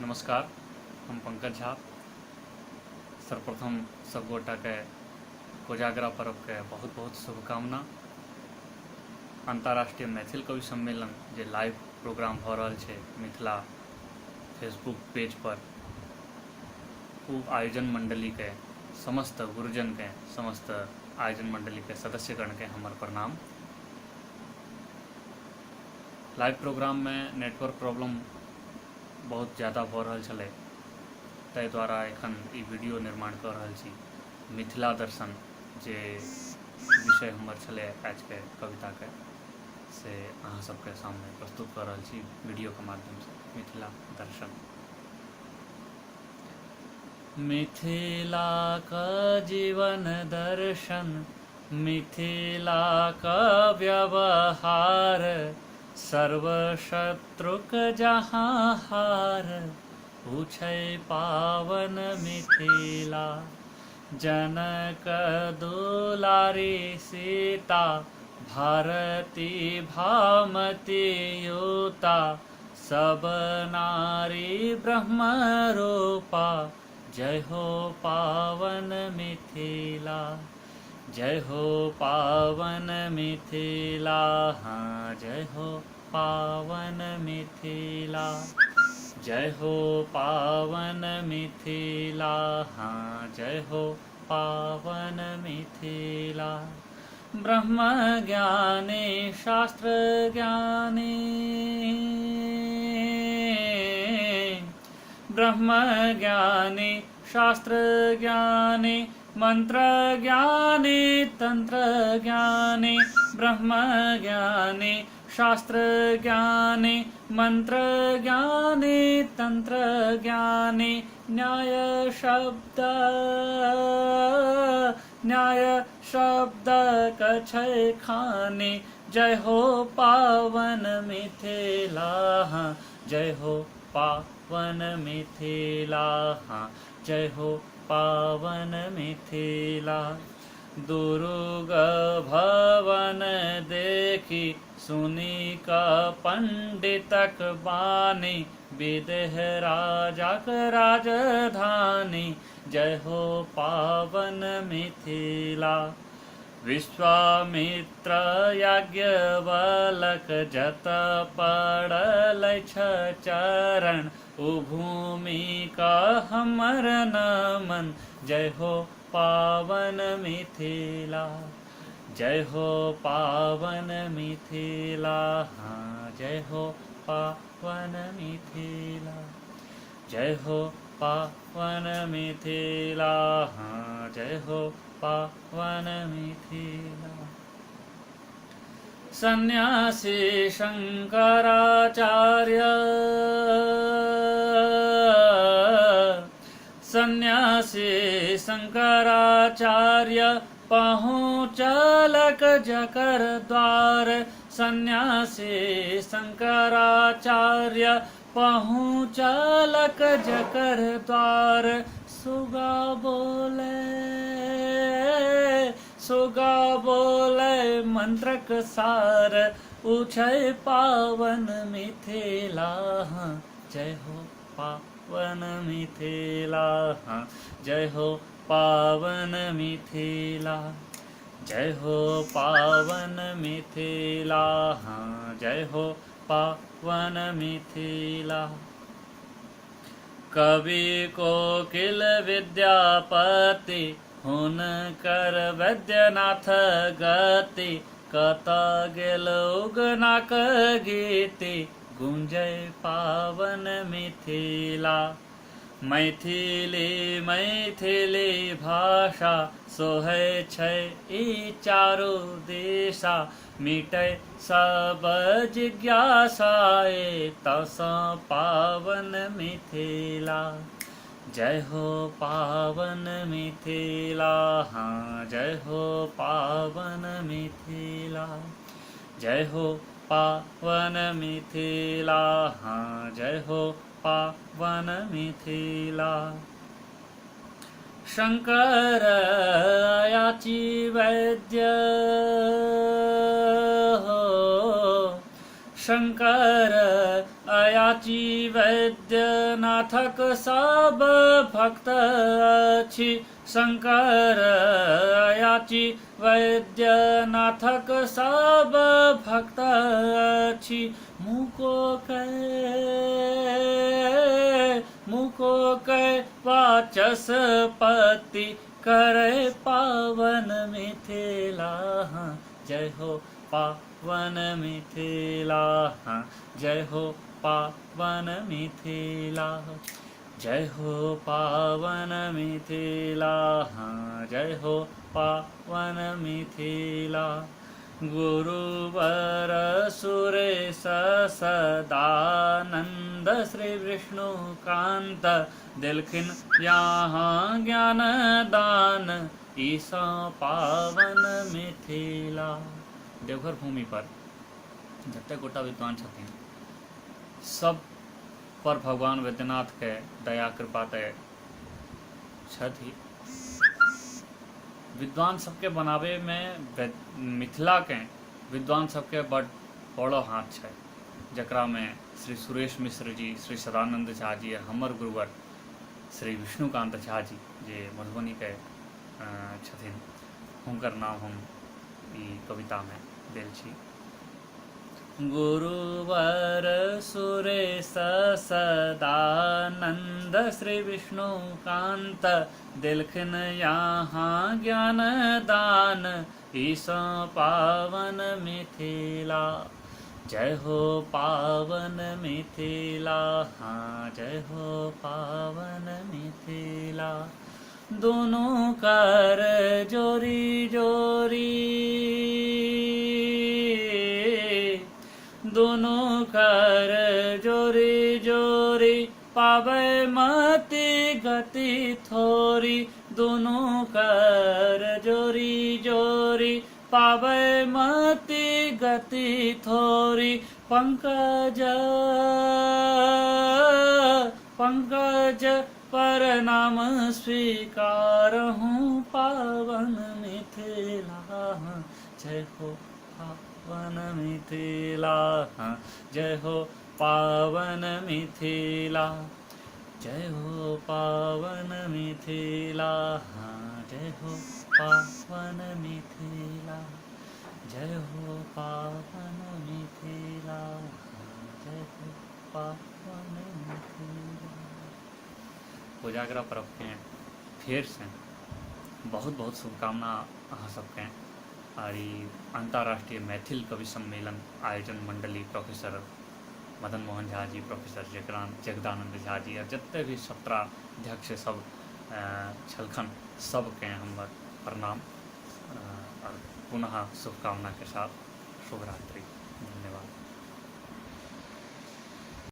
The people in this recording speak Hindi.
नमस्कार, हम पंकज झा। सर्वप्रथम सब गोटा के कोजागरा पर्व के बहुत बहुत शुभकामना। अंतर्राष्ट्रीय मैथिल कवि सम्मेलन जे लाइव प्रोग्राम भ रहल छै मिथिला फेसबुक पेज पर, ओ आयोजन मंडली के समस्त गुरुजन के, समस्त आयोजन मंडली के सदस्यगण के हमर प्रणाम। लाइव प्रोग्राम में नेटवर्क प्रॉब्लम बहुत ज़्यादा भ रहल छलै, ताहि द्वारा एखन ई वीडियो निर्माण कर रहल छी। मिथिला दर्शन जे विषय हमर छलै आज के कविता के, से अहाँ सबके सामने प्रस्तुत कर रहल छी वीडियो के माध्यम से। मिथिला दर्शन। मिथिला का जीवन दर्शन, मिथिला का व्यवहार, सर्वशत्रुक जहाँ हार, पूछै पावन मिथिला। जनक दुलारी सीता, भारती भामती युता, सब नारी ब्रह्म रूपा। जय हो पावन मिथिला, जय हो पावन मिथिला, हाँ जय हो पावन मिथिला। जय हो पावन मिथिला, हाँ जय हो पावन मिथिला। ब्रह्म ज्ञानी शास्त्र ज्ञानी, ब्रह्म ज्ञानी शास्त्र ज्ञानी, मंत्र ज्ञानी तंत्र ज्ञानी। ब्रह्म ज्ञानी शास्त्र ज्ञानी, मंत्र ज्ञानी तंत्र ज्ञानी। न्याय शब्द कछै खानी। जय हो पावन मिथिला, हाँ जय हो पावन मिथिला, हाँ जय हो पावन मिथिला। दुर्ग भवन देखी, सुनी का पंडितक बानी, विदेह राजाक राजधानी। जय हो पावन मिथिला। विश्वामित्र याज्ञवल्क जत पड़ल चरण, ओ भूमि का हमर नमन। जय हो पावन मिथिला, जय हो पावन मिथिला, हाँ जय हो पावन मिथिला। जय हो पावन मिथिला, हाँ जय हो पावन मिथिला। सन्यासी शंकराचार्य, सन्यासी शंकराचार्य, पहुँचलक जकर द्वार। सन्यासी शंकराचार्य, पहुँचलक जकर द्वार। सुगा बोले, सुगा बोले मंत्रक सार, पूछै पावन मिथिला, हाँ जय हो पावन मिथिला, हाँ जय हो पावन मिथिला। जय हो पावन मिथिला, हाँ जय हो पावन मिथिला। कवि कोकिल विद्यापति, हुनकर वैद्यनाथ गति। कत गेल उगनाक गीति, गुंजय पावन मिथिला। मैथिली मैथिली भाषा, सोहै छै ई चारू दिशा। मिटै सब जिज्ञासाए, तसँ पावन मिथिला। जय हो पावन मिथिला, हाँ जय हो पावन मिथिला। जय हो पावन मिथिला, हाँ जय हो पावन मिथिला। शंकर याची वैद्य हो, शंकर अयाची वैद्यनाथक सब भक्त अछि शंकर अयाची वैद्यनाथक सब भक्त अछि मुको कै वाचस्पति करे पावन मिथिला। जय हो पावन मिथिला, जय हो पावन मिथिला, जय हो पावन मिथिला, जय हो पावन मिथिला। गुरुवर सुरेश सदानंद श्री विष्णुकांत दिलखिन यहाँ ज्ञान दान ईसा पावन मिथिला। देवघर भूमि पर जते गोटा विद्वान छथिन सब पर भगवान वैद्यनाथ के दया कृपा तय छथि। विद्वान सबके बनावे में मिथिला के विद्वान सबके बड़ो हाथ है, जकरा में श्री सुरेश मिश्र जी, श्री सदानंद झा जी, हमर गुरुवर श्री विष्णुकांत झा जी जे मधुबनी के छथिन, हुनकर नाम हम ई कविता में देल छी। गुरुवर सुरेश सदानंद श्री विष्णुकांत दिलखिन यहाँ ज्ञान दान ईसा पावन मिथिला। जय हो पावन मिथिला, जय हो पावन मिथिला। दोनों कर जोरी जोरी, दोनों कर जोरी जोरी पावे मति गति थोरी। दोनों कर जोरी जोरी पावे मति गति थोरी। पंकज पंकज पर नाम स्वीकार हूँ पावन मिथिला। जय हो पावन मिथिला, जय हो पावन मिथिला, जय हो पावन मिथिला, जय हो पावन मिथिला, जय हो पावन मिथिला, जय हो पावन मिथिला। कोजागरा पर्व के फेर से बहुत बहुत शुभकामना अहाँ सबके। और अंतर्राष्ट्रीय मैथिल कवि सम्मेलन आयोजन मंडली प्रोफेसर मदन मोहन झा जी, प्रोफेसर जगदानंद झा जी, और जते भी 17 अध्यक्ष सब छलखन सबके हमर प्रणाम और पुनः शुभकामना के साथ शुभरात्रि।